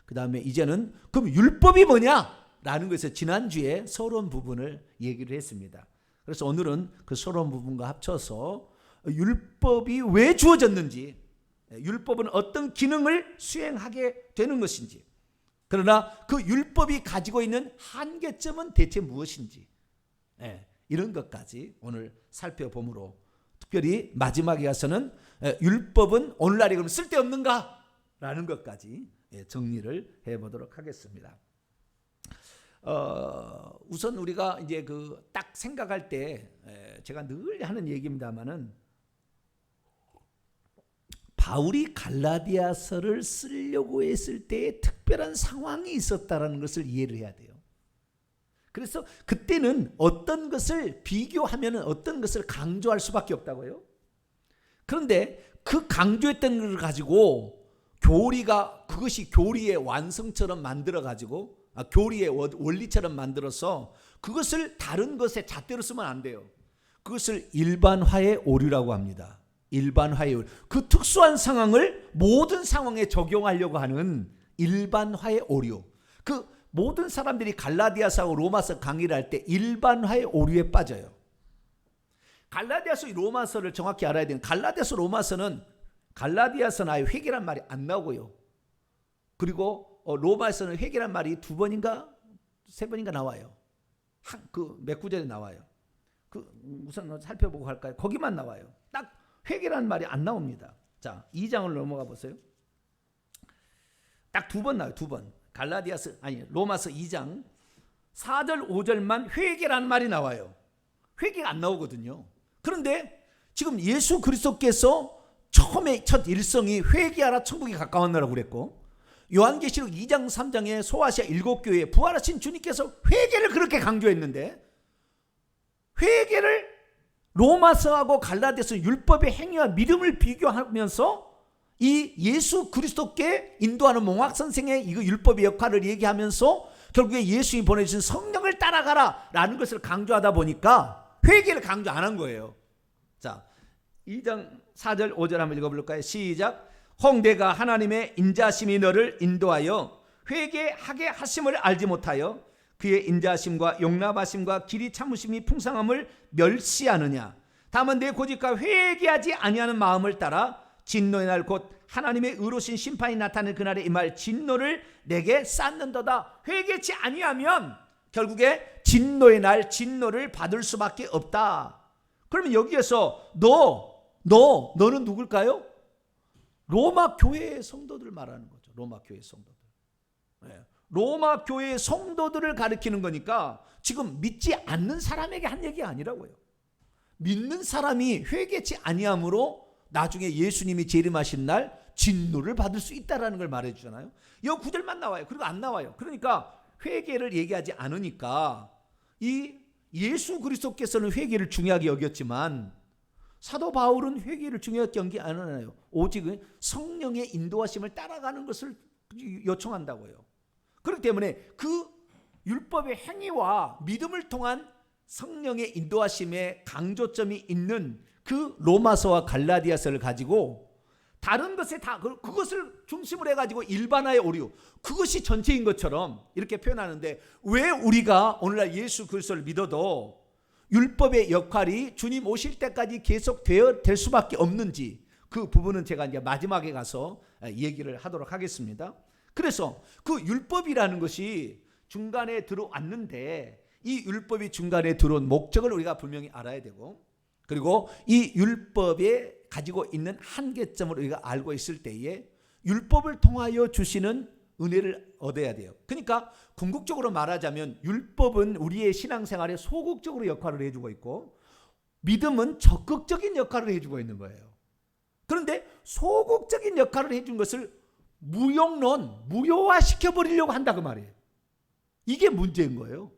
그 다음에 이제는 그럼 율법이 뭐냐라는 것에서 지난주에 서론 부분을 얘기를 했습니다. 그래서 오늘은 그 서론 부분과 합쳐서 율법이 왜 주어졌는지, 율법은 어떤 기능을 수행하게 되는 것인지, 그러나 그 율법이 가지고 있는 한계점은 대체 무엇인지, 이런 것까지 오늘 살펴보므로, 특별히 마지막에 가서는 율법은 오늘날에 그럼 쓸데없는가? 라는 것까지 정리를 해보도록 하겠습니다. 우선 우리가 이제 딱 생각할 때 제가 늘 하는 얘기입니다만은, 바울이 갈라디아서를 쓰려고 했을 때에 특별한 상황이 있었다라는 것을 이해를 해야 돼요. 그래서 그때는 어떤 것을 비교하면 어떤 것을 강조할 수밖에 없다고요. 그런데 그 강조했던 것을 가지고 그것이 교리의 완성처럼 만들어 가지고, 교리의 원리처럼 만들어서 그것을 다른 것에 잣대로 쓰면 안 돼요. 그것을 일반화의 오류라고 합니다. 일반화의 오류. 그 특수한 상황을 모든 상황에 적용하려고 하는 일반화의 오류. 그 모든 사람들이 갈라디아서하고 로마서 강의를 할 때 일반화의 오류에 빠져요. 갈라디아서 로마서를 정확히 알아야 되는, 갈라디아서 로마서는, 갈라디아서는 아예 회개란 말이 안 나오고요. 그리고 로마서는 회개란 말이 2번인가 3번인가 나와요. 몇 구절에 나와요. 우선 살펴보고 할까요? 거기만 나와요. 딱 회개란 말이 안 나옵니다. 자, 2장을 넘어가 보세요. 딱 2번 나와요. 2번. 로마서 2장 4절 5절만 회개란 말이 나와요. 회개가 안 나오거든요. 그런데 지금 예수 그리스도께서 처음에 첫 일성이 회개하라 천국이 가까웠노라고 그랬고, 요한계시록 2장 3장에 소아시아 7교회에 부활하신 주님께서 회개를 그렇게 강조했는데, 회개를 로마서하고 갈라디아서 율법의 행위와 믿음을 비교하면서 이 예수 그리스도께 인도하는 몽학 선생의 이 율법의 역할을 얘기하면서 결국에 예수님이 보내주신 성령을 따라가라 라는 것을 강조하다 보니까 회개를 강조 안 한 거예요. 자, 2장 4절 5절 한번 읽어볼까요? 시작. 홍대가 하나님의 인자심이 너를 인도하여 회개하게 하심을 알지 못하여 그의 인자심과 용납하심과 길이 참으심이 풍성함을 멸시하느냐. 다만 내 고집과 회개하지 아니하는 마음을 따라 진노의 날 곧 하나님의 의로우신 심판이 나타날 그날에 임할 진노를 내게 쌓는도다. 회개치 아니하면 결국에 진노의 날 진노를 받을 수밖에 없다. 그러면 여기에서 너는 누굴까요? 로마 교회의 성도들을 말하는 거죠. 로마 교회의 성도들. 로마 교회의 성도들을 가리키는 거니까 지금 믿지 않는 사람에게 한 얘기가 아니라고요. 믿는 사람이 회개치 아니함으로 나중에 예수님이 재림하신 날 진노를 받을 수 있다라는 걸 말해주잖아요. 이 구절만 나와요. 그리고 안 나와요. 그러니까 회개를 얘기하지 않으니까 이 예수 그리스도께서는 회개를 중요하게 여겼지만 사도 바울은 회개를 중요하게 여기지 않아요. 오직 성령의 인도하심을 따라가는 것을 요청한다고요. 그렇기 때문에 그 율법의 행위와 믿음을 통한 성령의 인도하심의 강조점이 있는 그 로마서와 갈라디아서를 가지고 다른 것에 다 그것을 중심으로 해가지고 일반화의 오류, 그것이 전체인 것처럼 이렇게 표현하는데, 왜 우리가 오늘날 예수 그리스도를 믿어도 율법의 역할이 주님 오실 때까지 계속 될 수밖에 없는지, 그 부분은 제가 이제 마지막에 가서 얘기를 하도록 하겠습니다. 그래서 그 율법이라는 것이 중간에 들어왔는데 이 율법이 중간에 들어온 목적을 우리가 분명히 알아야 되고, 그리고 이 율법에 가지고 있는 한계점을 우리가 알고 있을 때에 율법을 통하여 주시는 은혜를 얻어야 돼요. 그러니까 궁극적으로 말하자면 율법은 우리의 신앙생활에 소극적으로 역할을 해주고 있고 믿음은 적극적인 역할을 해주고 있는 거예요. 그런데 소극적인 역할을 해준 것을 무효화시켜버리려고 한다 그 말이에요. 이게 문제인 거예요.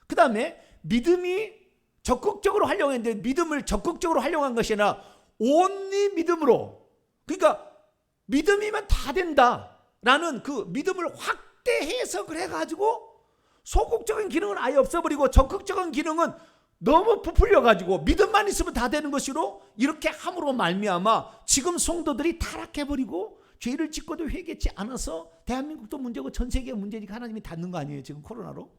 그 다음에 믿음이 적극적으로 활용했는데 믿음을 적극적으로 활용한 것이 아니라 온리 믿음으로, 그러니까 믿음이면 다 된다라는 그 믿음을 확대 해석을 해가지고 소극적인 기능은 아예 없어버리고 적극적인 기능은 너무 부풀려가지고 믿음만 있으면 다 되는 것으로 이렇게 함으로 말미암아 지금 성도들이 타락해버리고 죄를 짓고도 회개치 않아서 대한민국도 문제고 전 세계가 문제니까 하나님이 닫는 거 아니에요, 지금 코로나로?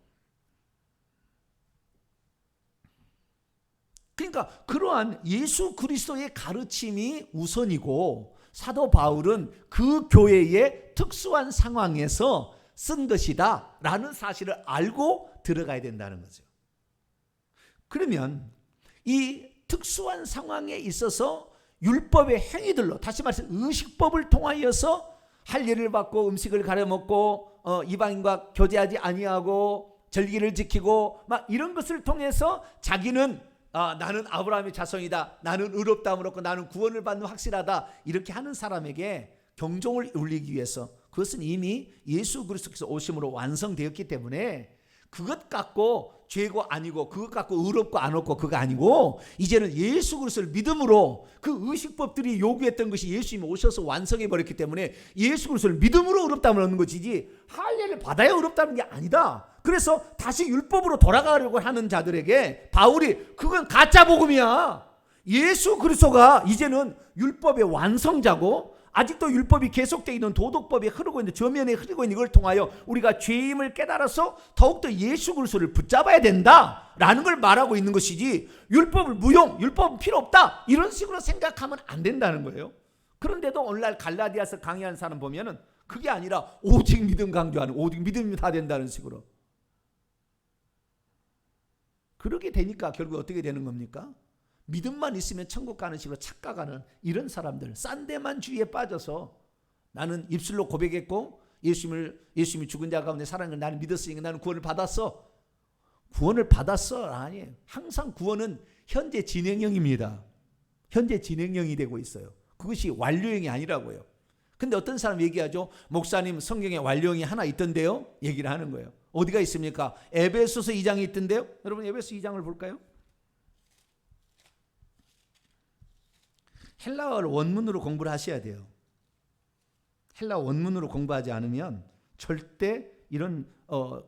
그러니까 그러한 예수 그리스도의 가르침이 우선이고, 사도 바울은 그 교회의 특수한 상황에서 쓴 것이다 라는 사실을 알고 들어가야 된다는 거죠. 그러면 이 특수한 상황에 있어서 율법의 행위들로, 다시 말해서 의식법을 통하여서 할례를 받고 음식을 가려 먹고 이방인과 교제하지 아니하고 절기를 지키고 막 이런 것을 통해서 자기는 나는 아브라함의 자손이다, 나는 의롭다함을 얻고 나는 구원을 받는 확실하다, 이렇게 하는 사람에게 경종을 울리기 위해서, 그것은 이미 예수 그리스도께서 오심으로 완성되었기 때문에 그것 갖고 죄고 아니고, 그것 갖고 의롭고 안 얻고 그거 아니고, 이제는 예수 그리스도를 믿음으로, 그 의식법들이 요구했던 것이 예수님이 오셔서 완성해 버렸기 때문에 예수 그리스도를 믿음으로 의롭다함을 얻는 것이지 할례를 받아야 의롭다는 게 아니다. 그래서 다시 율법으로 돌아가려고 하는 자들에게 바울이, 그건 가짜 복음이야. 예수 그리스도가 이제는 율법의 완성자고, 아직도 율법이 계속되어 있는 도덕법이 흐르고 있는, 저면에 흐르고 있는 이걸 통하여 우리가 죄임을 깨달아서 더욱더 예수 그리스도를 붙잡아야 된다라는 걸 말하고 있는 것이지, 율법을 무용, 율법은 필요 없다 이런 식으로 생각하면 안 된다는 거예요. 그런데도 오늘날 갈라디아서 강의하는 사람 보면은 그게 아니라 오직 믿음 강조하는, 오직 믿음이 다 된다는 식으로. 그렇게 되니까 결국 어떻게 되는 겁니까? 믿음만 있으면 천국 가는 식으로 착각하는 이런 사람들, 싼데만 주의에 빠져서 나는 입술로 고백했고 예수님이 죽은 자 가운데 살아난 걸 나는 믿었으니까 나는 구원을 받았어. 구원을 받았어 아니에요. 항상 구원은 현재 진행형입니다. 현재 진행형이 되고 있어요. 그것이 완료형이 아니라고요. 근데 어떤 사람 얘기하죠. 목사님, 성경에 완료형이 하나 있던데요, 얘기를 하는 거예요. 어디가 있습니까? 에베소서 2장이 있던데요. 여러분 에베소 2장을 볼까요? 헬라어를 원문으로 공부를 하셔야 돼요. 헬라어 원문으로 공부하지 않으면 절대 이런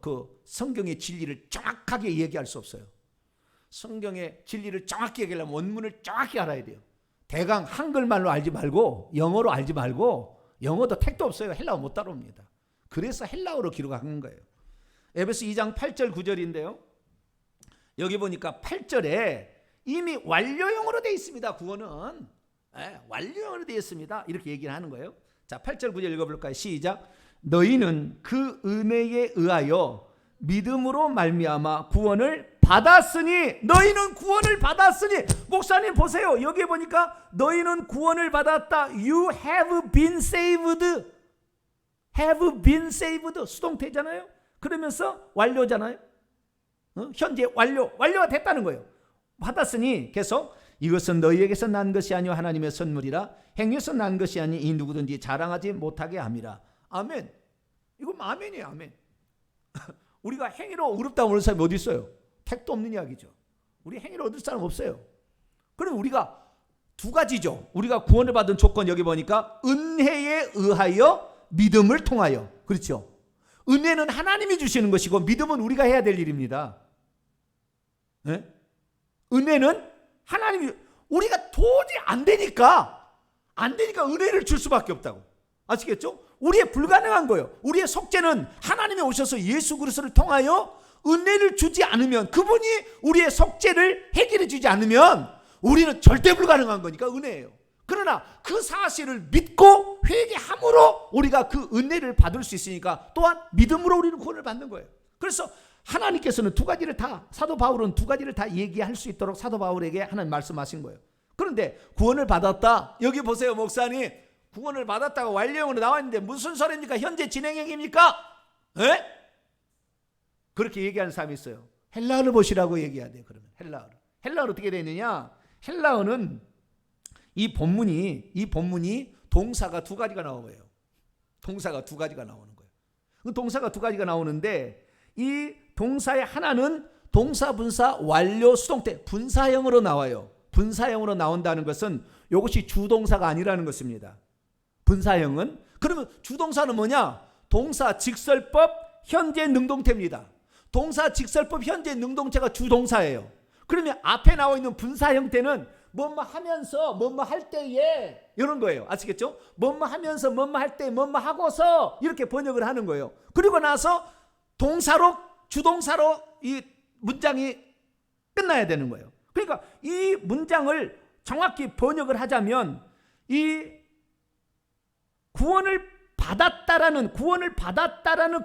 그 성경의 진리를 정확하게 얘기할 수 없어요. 성경의 진리를 정확히 얘기하려면 원문을 정확히 알아야 돼요. 대강 한글말로 알지 말고 영어로 알지 말고, 영어도 택도 없어요. 헬라어 못 따라옵니다. 그래서 헬라어로 기록한 거예요. 에베소 2장 8절 9절인데요. 여기 보니까 8절에 이미 완료형으로 되어 있습니다. 구원은 완료형으로 되어 있습니다. 이렇게 얘기를 하는 거예요. 자, 8절 9절 읽어볼까요? 시작. 너희는 그 은혜에 의하여 믿음으로 말미암아 구원을 받았으니, 너희는 구원을 받았으니. 목사님 보세요. 여기 보니까 너희는 구원을 받았다. You have been saved. have been saved. 수동태잖아요. 그러면서 완료잖아요. 현재 완료가 됐다는 거예요. 받았으니 계속, 이것은 너희에게서 난 것이 아니요 하나님의 선물이라, 행위에서 난 것이 아니 이 누구든지 자랑하지 못하게 함이라. 아멘. 이건 아멘이에요. 아멘. 우리가 행위로 의롭다고 하는 사람이 어디 있어요? 택도 없는 이야기죠. 우리 행위로 얻을 사람 없어요. 그럼 우리가 두 가지죠. 우리가 구원을 받은 조건, 여기 보니까 은혜에 의하여 믿음을 통하여. 그렇죠. 은혜는 하나님이 주시는 것이고 믿음은 우리가 해야 될 일입니다. 네? 은혜는 하나님이, 우리가 도저히 안 되니까 은혜를 줄 수밖에 없다고. 아시겠죠? 우리의 불가능한 거예요. 우리의 속죄는 하나님이 오셔서 예수 그리스도를 통하여 은혜를 주지 않으면, 그분이 우리의 속죄를 해결해 주지 않으면 우리는 절대 불가능한 거니까 은혜예요. 그러나 그 사실을 믿고 회개함으로 우리가 그 은혜를 받을 수 있으니까, 또한 믿음으로 우리는 구원을 받는 거예요. 그래서 하나님께서는 두 가지를 다, 사도 바울은 두 가지를 다 얘기할 수 있도록 사도 바울에게 하나님 말씀하신 거예요. 그런데 구원을 받았다, 여기 보세요. 목사님, 구원을 받았다고 완료형으로 나와 있는데 무슨 소리입니까? 현재 진행형입니까? 에? 그렇게 얘기하는 사람이 있어요. 헬라어를 보시라고 얘기해야 돼요. 그러면 헬라어로 어떻게 되어 있느냐? 헬라어는 이 본문이 동사가 두 가지가 나와요. 동사가 두 가지가 나오는 거예요. 그 동사가 두 가지가 나오는데, 이 동사의 하나는 동사, 분사, 완료, 수동태, 분사형으로 나와요. 분사형으로 나온다는 것은 이것이 주동사가 아니라는 것입니다. 분사형은, 그러면 주동사는 뭐냐? 동사, 직설법, 현재 능동태입니다. 동사, 직설법, 현재 능동태가 주동사예요. 그러면 앞에 나와 있는 분사 형태는 뭐뭐 하면서 뭐뭐 할 때에 이런 거예요. 아시겠죠? 뭐뭐 하면서 뭐뭐 할 때 뭐뭐 하고서 이렇게 번역을 하는 거예요. 그리고 나서 동사로 주동사로 이 문장이 끝나야 되는 거예요. 그러니까 이 문장을 정확히 번역을 하자면 이 구원을 받았다라는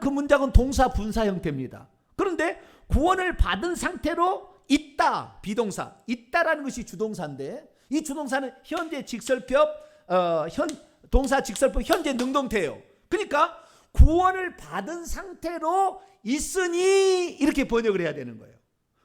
그 문장은 동사 분사 형태입니다. 그런데 구원을 받은 상태로 있다, 비동사, 있다라는 것이 주동사인데 이 주동사는 현재 직설법, 동사 직설법 현재 능동태예요. 그러니까 구원을 받은 상태로 있으니 이렇게 번역을 해야 되는 거예요.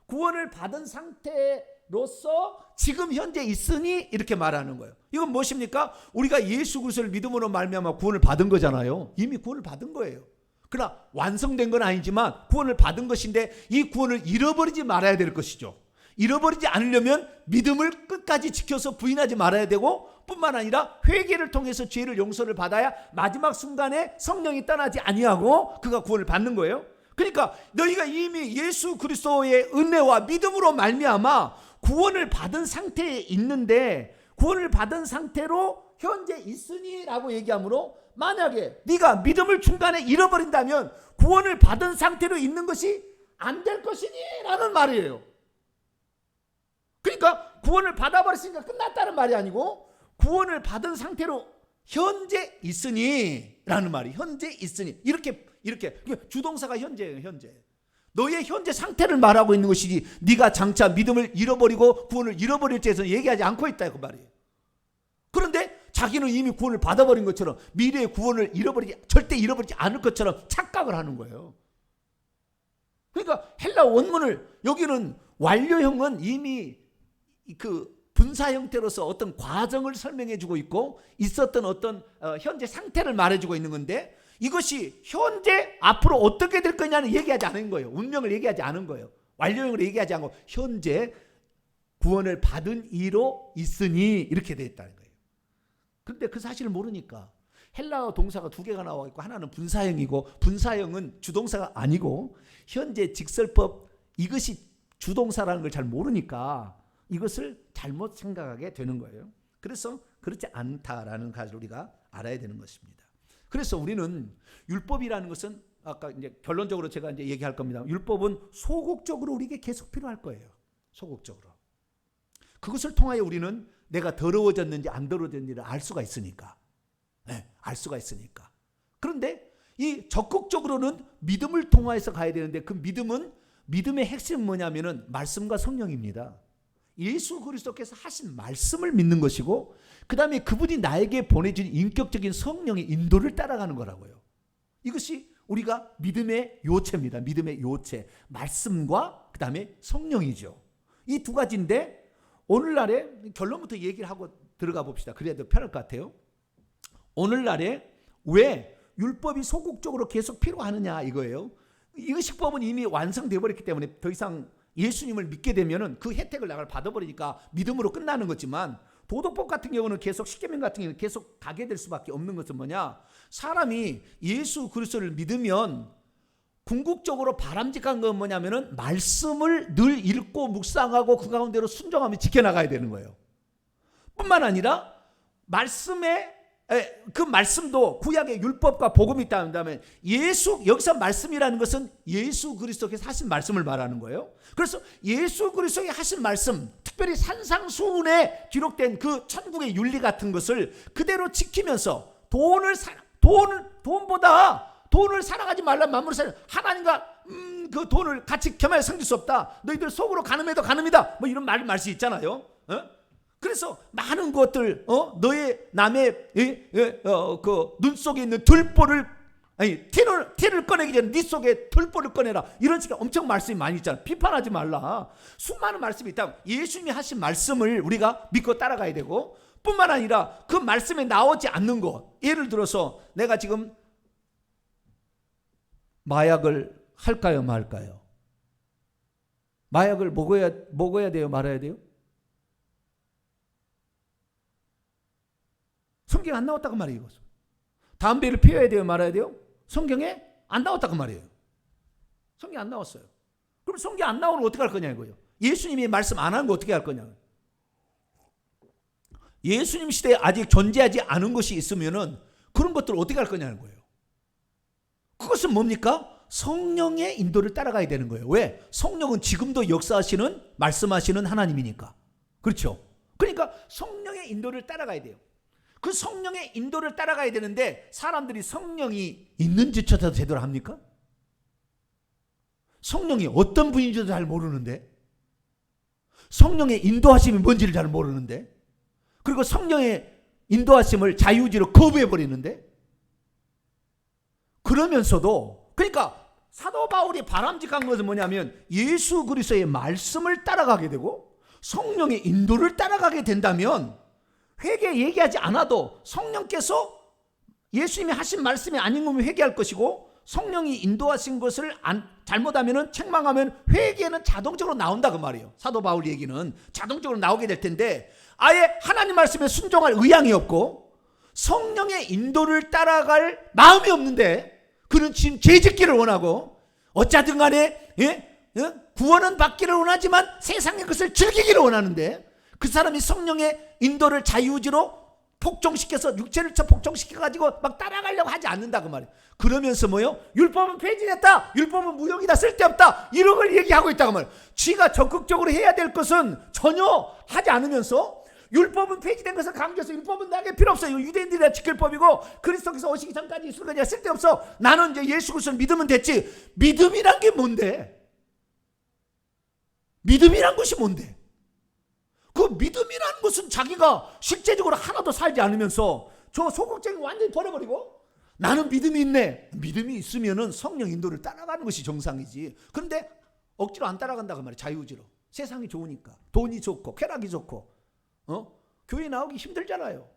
구원을 받은 상태로서 지금 현재 있으니 이렇게 말하는 거예요. 이건 무엇입니까? 우리가 예수 그리스도를 믿음으로 말미암아 구원을 받은 거잖아요. 이미 구원을 받은 거예요. 그러나 완성된 건 아니지만 구원을 받은 것인데 이 구원을 잃어버리지 말아야 될 것이죠. 잃어버리지 않으려면 믿음을 끝까지 지켜서 부인하지 말아야 되고 뿐만 아니라 회개를 통해서 죄를 용서를 받아야 마지막 순간에 성령이 떠나지 아니하고 그가 구원을 받는 거예요. 그러니까 너희가 이미 예수 그리스도의 은혜와 믿음으로 말미암아 구원을 받은 상태에 있는데 구원을 받은 상태로 현재 있으니 라고 얘기하므로 만약에 네가 믿음을 중간에 잃어버린다면 구원을 받은 상태로 있는 것이 안 될 것이니 라는 말이에요. 그러니까 구원을 받아버렸으니까 끝났다는 말이 아니고 구원을 받은 상태로 현재 있으니 라는 말이 현재 있으니 이렇게 주동사가 현재예요. 현재 너의 현재 상태를 말하고 있는 것이지 네가 장차 믿음을 잃어버리고 구원을 잃어버릴지 해서 얘기하지 않고 있다 그 말이에요. 그런데 자기는 이미 구원을 받아버린 것처럼 미래의 구원을 절대 잃어버리지 않을 것처럼 착각을 하는 거예요. 그러니까 헬라 원문을 여기는 완료형은 이미 그 분사 형태로서 어떤 과정을 설명해 주고 있고 있었던 어떤 현재 상태를 말해 주고 있는 건데 이것이 현재 앞으로 어떻게 될 거냐는 얘기하지 않은 거예요. 운명을 얘기하지 않은 거예요. 완료형으로 얘기하지 않고 현재 구원을 받은 이로 있으니 이렇게 되어 있다는 거예요. 그런데 그 사실을 모르니까 헬라어 동사가 두 개가 나와 있고 하나는 분사형이고 분사형은 주동사가 아니고 현재 직설법 이것이 주동사라는 걸 잘 모르니까 이것을 잘못 생각하게 되는 거예요. 그래서 그렇지 않다라는 것을 우리가 알아야 되는 것입니다. 그래서 우리는 율법이라는 것은 아까 이제 결론적으로 제가 이제 얘기할 겁니다. 율법은 소극적으로 우리에게 계속 필요할 거예요. 소극적으로. 그것을 통하여 우리는 내가 더러워졌는지 안 더러워졌는지를 알 수가 있으니까. 네, 알 수가 있으니까. 그런데 이 적극적으로는 믿음을 통하여서 가야 되는데 그 믿음의 핵심은 뭐냐면은 말씀과 성령입니다. 예수 그리스도께서 하신 말씀을 믿는 것이고 그 다음에 그분이 나에게 보내준 인격적인 성령의 인도를 따라가는 거라고요. 이것이 우리가 믿음의 요체입니다. 믿음의 요체. 말씀과 그 다음에 성령이죠. 이 두 가지인데 오늘날에 결론부터 얘기를 하고 들어가 봅시다. 그래야 더 편할 것 같아요. 오늘날에 왜 율법이 소극적으로 계속 필요하느냐 이거예요. 의식법은 이미 완성되어 버렸기 때문에 더 이상 예수님을 믿게 되면은 그 혜택을 내가 받아버리니까 믿음으로 끝나는 거지만 도덕법 같은 경우는 계속 십계명 같은 경우는 계속 가게 될 수밖에 없는 것은 뭐냐? 사람이 예수 그리스도를 믿으면 궁극적으로 바람직한 건 뭐냐면은 말씀을 늘 읽고 묵상하고 그 가운데로 순종하며 지켜나가야 되는 거예요. 뿐만 아니라 그 말씀도 구약의 율법과 복음이 있다면 여기서 말씀이라는 것은 예수 그리스도께서 하신 말씀을 말하는 거예요. 그래서 예수 그리스도의 하신 말씀, 특별히 산상수훈에 기록된 그 천국의 윤리 같은 것을 그대로 지키면서 돈을 사랑하지 말라 만물을 사랑 하나님과 그 돈을 같이 겸하여 섬길 수 없다. 너희들 속으로 가늠해도 가늠이다. 뭐 이런 말씀 있잖아요. 그래서 많은 것들 너의 남의 그 눈 속에 있는 티를 꺼내기 전에 네 속에 들보를 꺼내라. 이런 식의 엄청 말씀이 많이 있잖아. 비판하지 말라. 수많은 말씀이 있다. 예수님이 하신 말씀을 우리가 믿고 따라가야 되고 뿐만 아니라 그 말씀에 나오지 않는 것. 예를 들어서 내가 지금 마약을 할까요 말까요? 마약을 먹어야 돼요 말아야 돼요? 성경에 안 나왔다고 말이에요. 담배를 피워야 돼요 말아야 돼요? 성경에 안 나왔다고 말이에요. 성경에 안 나왔어요. 그럼 성경에 안 나오면 어떻게 할 거냐 이거예요. 예수님이 말씀 안 한 거 어떻게 할 거냐. 예수님 시대에 아직 존재하지 않은 것이 있으면은 그런 것들을 어떻게 할 거냐는 거예요. 그것은 뭡니까? 성령의 인도를 따라가야 되는 거예요. 왜? 성령은 지금도 역사하시는, 말씀하시는 하나님이니까. 그렇죠? 그러니까 성령의 인도를 따라가야 돼요. 그 성령의 인도를 따라가야 되는데 사람들이 성령이 있는지조차도 제대로 합니까? 성령이 어떤 분인지도 잘 모르는데, 성령의 인도하심이 뭔지를 잘 모르는데, 그리고 성령의 인도하심을 자유의지로 거부해버리는데, 그러면서도, 그러니까 사도 바울이 바람직한 것은 뭐냐면 예수 그리스도의 말씀을 따라가게 되고 성령의 인도를 따라가게 된다면 회개 얘기하지 않아도 성령께서 예수님이 하신 말씀이 아닌 거면 회개할 것이고, 성령이 인도하신 것을 잘못하면 책망하면 회개는 자동적으로 나온다 그 말이에요. 사도 바울 얘기는 자동적으로 나오게 될 텐데, 아예 하나님 말씀에 순종할 의향이 없고 성령의 인도를 따라갈 마음이 없는데, 그는 지금 죄짓기를 원하고 어쩌든 간에 구원은 받기를 원하지만 세상의 것을 즐기기를 원하는데, 그 사람이 성령의 인도를 자유의지로 폭정시켜서 육체를 폭정시켜가지고 막 따라가려고 하지 않는다 그 말이에요. 그러면서 뭐요? 율법은 폐지됐다, 율법은 무용이다, 쓸데없다, 이런 걸 얘기하고 있다고 말이에요. 쥐가 적극적으로 해야 될 것은 전혀 하지 않으면서 율법은 폐지된 것을 강조해서 율법은 나에게 필요 없어요. 유대인들이라 지킬 법이고 그리스도께서 오시기 전까지 있을 거냐, 쓸데없어. 나는 이제 예수 그리스도를 믿으면 됐지. 믿음이란 게 뭔데? 믿음이란 것이 뭔데? 그 믿음이란 것은 자기가 실제적으로 하나도 살지 않으면서 저 소극적인 완전히 버려버리고, 나는 믿음이 있네. 믿음이 있으면은 성령 인도를 따라가는 것이 정상이지. 그런데 억지로 안 따라간다 그 말이야. 자유의지로. 세상이 좋으니까, 돈이 좋고 쾌락이 좋고, 교회 나오기 힘들잖아요.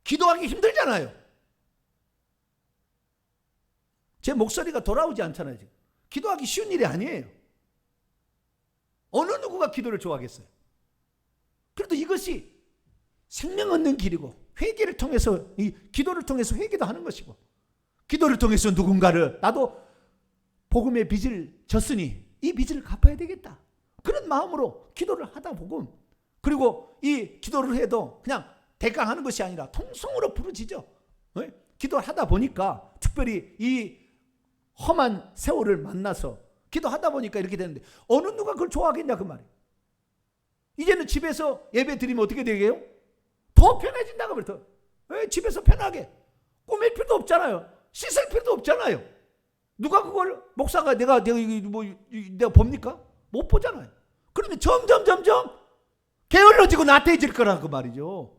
기도하기 힘들잖아요. 제 목소리가 돌아오지 않잖아요. 지금. 기도하기 쉬운 일이 아니에요. 어느 누구가 기도를 좋아하겠어요? 그래도 이것이 생명 얻는 길이고, 회개를 통해서, 이 기도를 통해서 회개도 하는 것이고, 기도를 통해서 누군가를, 나도 복음의 빚을 졌으니 이 빚을 갚아야 되겠다, 그런 마음으로 기도를 하다 보면, 그리고 이 기도를 해도 그냥 대강하는 것이 아니라 통성으로 부르짖어. 기도를 하다 보니까, 특별히 이 험한 세월을 만나서 기도하다 보니까 이렇게 되는데, 어느 누가 그걸 좋아하겠냐 그 말이에요. 이제는 집에서 예배 드리면 어떻게 되게요? 더 편해진다고 그래요. 집에서 편하게 꾸밀 필요도 없잖아요. 씻을 필요도 없잖아요. 누가 그걸, 목사가 내가 봅니까? 못 보잖아요. 그러면 점점 게을러지고 나태해질 거라 그 말이죠.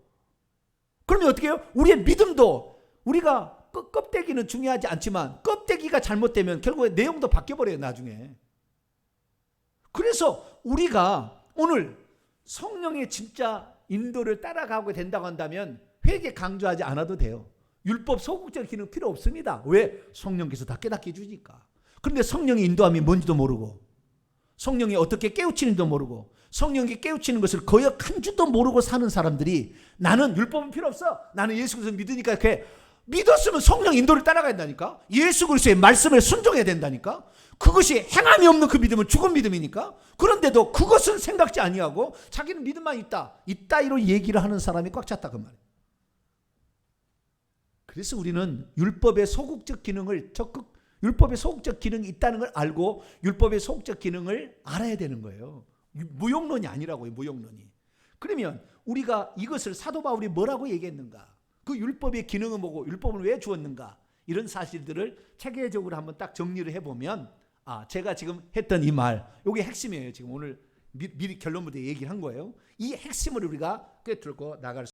그러면 어떻게 해요? 우리의 믿음도, 우리가 껍데기는 중요하지 않지만 껍데기가 잘못되면 결국에 내용도 바뀌어버려요 나중에. 그래서 우리가 오늘 성령의 진짜 인도를 따라가게 된다고 한다면 회개 강조하지 않아도 돼요. 율법 소극적 기능 필요 없습니다. 왜? 성령께서 다 깨닫게 해주니까. 그런데 성령의 인도함이 뭔지도 모르고, 성령이 어떻게 깨우치는지도 모르고, 성령이 깨우치는 것을 거역한 줄도 모르고 사는 사람들이, 나는 율법은 필요 없어, 나는 예수 그리스도 믿으니까, 이렇게 믿었으면 성령 인도를 따라가야 된다니까. 예수 그리스도의 말씀을 순종해야 된다니까. 그것이 행함이 없는 그 믿음은 죽은 믿음이니까. 그런데도 그것은 생각지 아니하고 자기는 믿음만 있다 이런 얘기를 하는 사람이 꽉 찼다 그 말이에요. 그래서 우리는 율법의 소극적 기능을 율법의 소극적 기능이 있다는 걸 알고 율법의 소극적 기능을 알아야 되는 거예요. 무용론이 아니라고요. 무용론이. 그러면 우리가 이것을 사도 바울이 뭐라고 얘기했는가, 그 율법의 기능은 뭐고 율법을 왜 주었는가, 이런 사실들을 체계적으로 한번 딱 정리를 해보면, 제가 지금 했던 이 말, 이게 핵심이에요. 지금 오늘 미리 결론부터 얘기를 한 거예요. 이 핵심을 우리가 꿰뚫고 나갈 수